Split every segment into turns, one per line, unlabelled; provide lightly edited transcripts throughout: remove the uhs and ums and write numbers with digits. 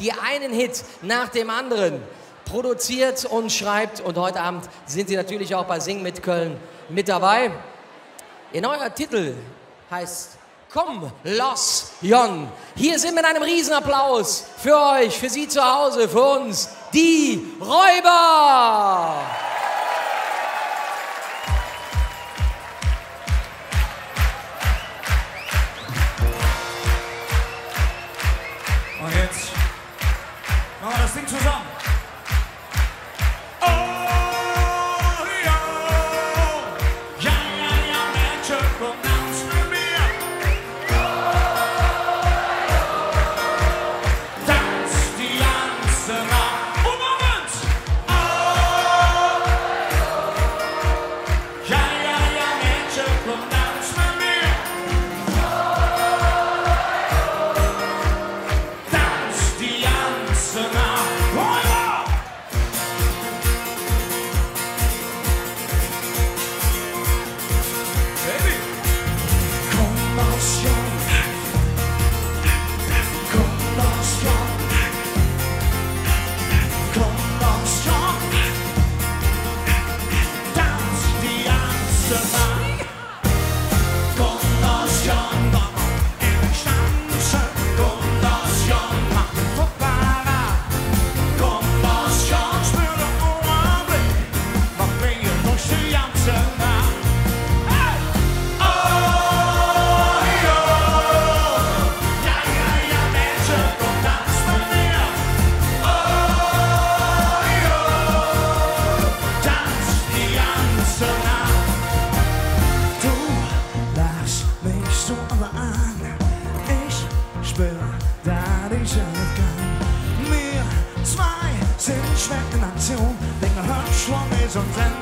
die einen Hit nach dem anderen produziert und schreibt. Und heute Abend sind sie natürlich auch bei Sing mit Köln mit dabei. Ihr neuer Titel heißt Komm, Los Jon. Hier sind mit einem Riesenapplaus für euch, für Sie zu Hause, für uns, die Räuber!
Und jetzt machen wir das Ding zusammen.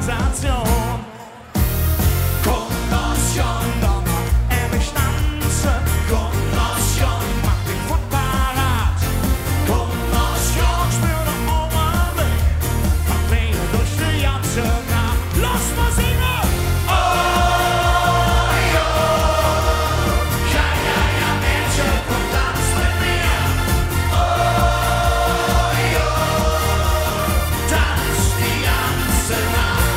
Sensation. Komm, los, Jon, doch mal endlich tanzen. Komm, los, Jon, mach den Foot parat. Komm, los, Jon, spür doch oben Blick. Mach Wege durch die ganze Nacht. Lass mal singen! Oh, jo. Ja, ja, ja, Mädchen, komm, tanz mit mir. Oh, jo. Tanz die ganze Nacht.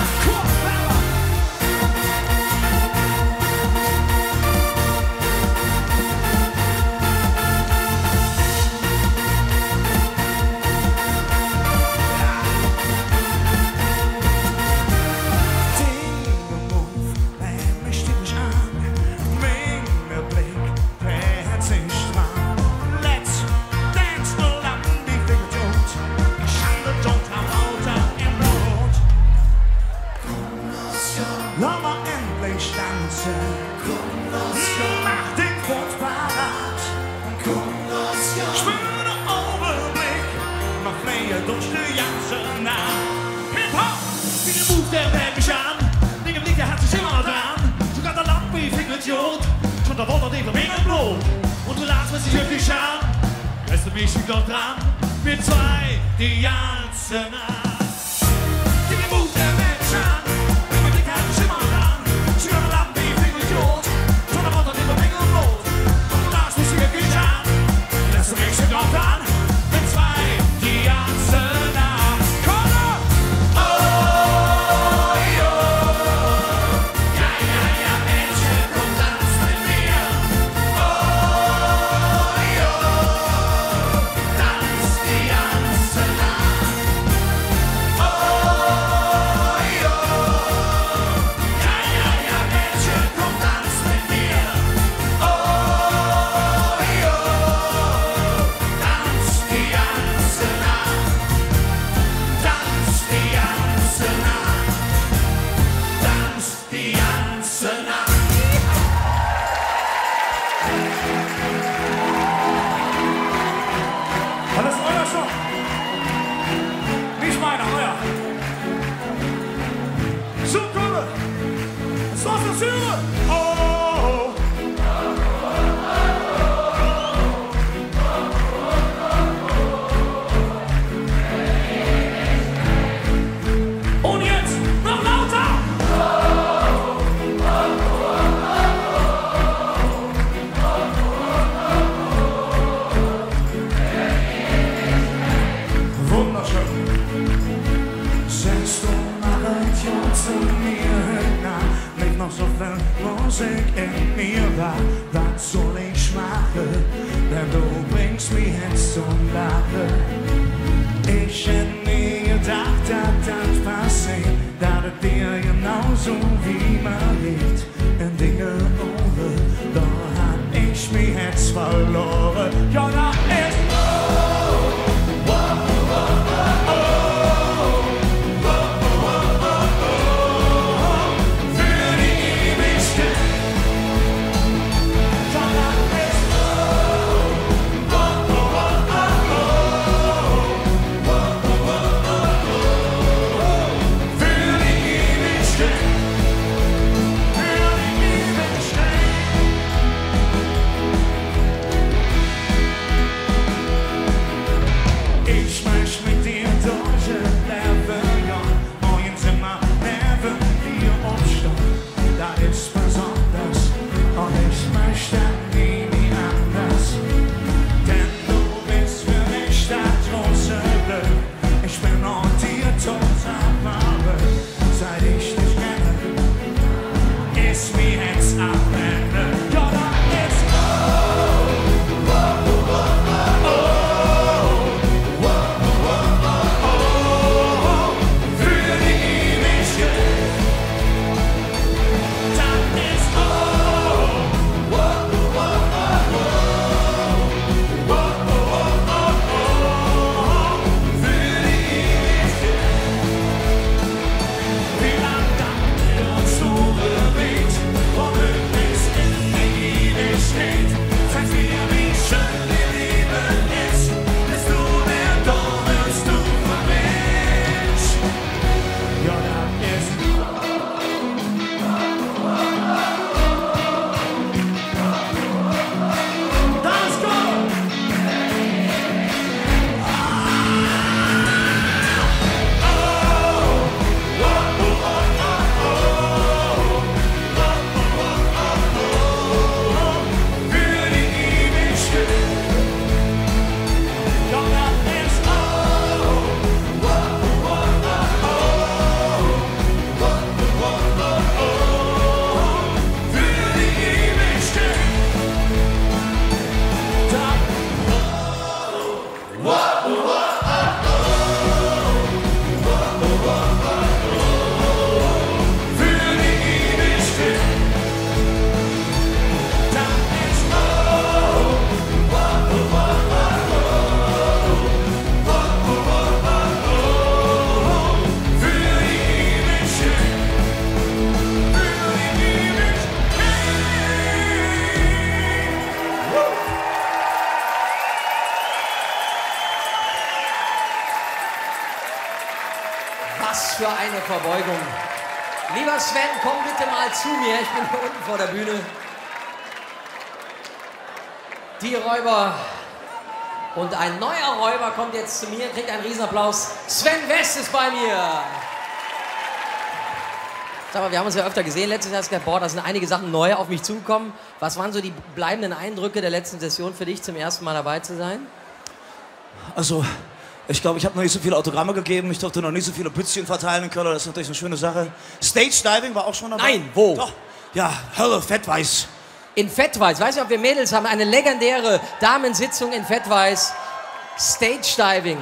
Lass mal endlich tanzen. Komm, los, Jon. Mach den Fuß parat. Komm, los, Jon. Spür den Overblick. Mach Wege durch die ganze Nacht. Hip-Hop! Den Move, der hält mich an. Den Blick, der hat sich immer dran. Sogar der Lampe, ich fick Idiot. Schon der Worte, den Menge Blut. Und du lachst, was ich wirklich an. Lässt du mich doch dran. Wir zwei die ganze Nacht. Den Move, der hält mich an. Das ist euer Song. Nicht meiner, euer. So, Kunde. Das war's für Züge. Oh. Und jetzt noch lauter. so viel Musik in mir war. Was soll ich machen? Denn du bringst mich jetzt zum Lachen. Ich hätte nie gedacht, dass das passiert, dass es dir genauso wie man lebt in Dinge ohne, doch hab ich mich jetzt verloren. Ja, das ist für die Ewigkeit. Ja, das ist
Was für eine Verbeugung. Lieber Sven, komm bitte mal zu mir. Ich bin hier unten vor der Bühne. Die Räuber und ein neuer Räuber kommt jetzt zu mir, kriegt einen Riesenapplaus. Sven West ist bei mir. Sag mal, wir haben uns ja öfter gesehen. Letztes Jahr hast du gesagt, boah, da sind einige Sachen neu auf mich zugekommen. Was waren so die bleibenden Eindrücke der letzten Session für dich, zum ersten Mal dabei zu sein?
Also, ich glaube, ich habe noch nicht so viele Autogramme gegeben. Ich durfte noch nicht so viele Pützchen verteilen in Köln. Das ist natürlich eine schöne Sache. Stage Diving war auch schon dabei.
Nein, wo?
Doch. Ja, Hölle, Fettweiß.
In Fettweiß. Weißt du, ob wir Mädels haben? Eine legendäre Damensitzung in Fettweiß. Stage Diving.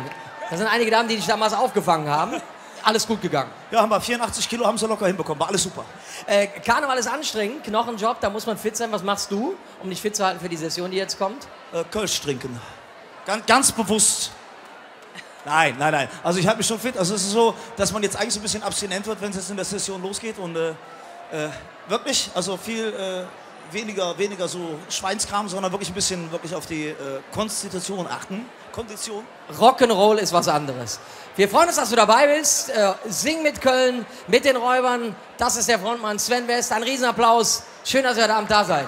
Da sind einige Damen, die dich damals aufgefangen haben. Alles gut gegangen.
Ja, haben wir 84 Kilo, haben sie locker hinbekommen. War alles super.
Karneval ist anstrengend, Knochenjob, da muss man fit sein. Was machst du, um dich fit zu halten für die Session, die jetzt kommt?
Kölsch trinken. Ganz bewusst. Nein. Also ich halte mich schon fit. Also es ist so, dass man jetzt eigentlich so ein bisschen abstinent wird, wenn es jetzt in der Session losgeht. Und wirklich, also viel weniger so Schweinskram, sondern wirklich ein bisschen wirklich auf die Konstitution achten. Kondition.
Rock'n'Roll ist was anderes. Wir freuen uns, dass du dabei bist. Sing mit Köln, mit den Räubern. Das ist der Frontmann Sven West. Ein Riesenapplaus. Schön, dass ihr heute Abend da seid.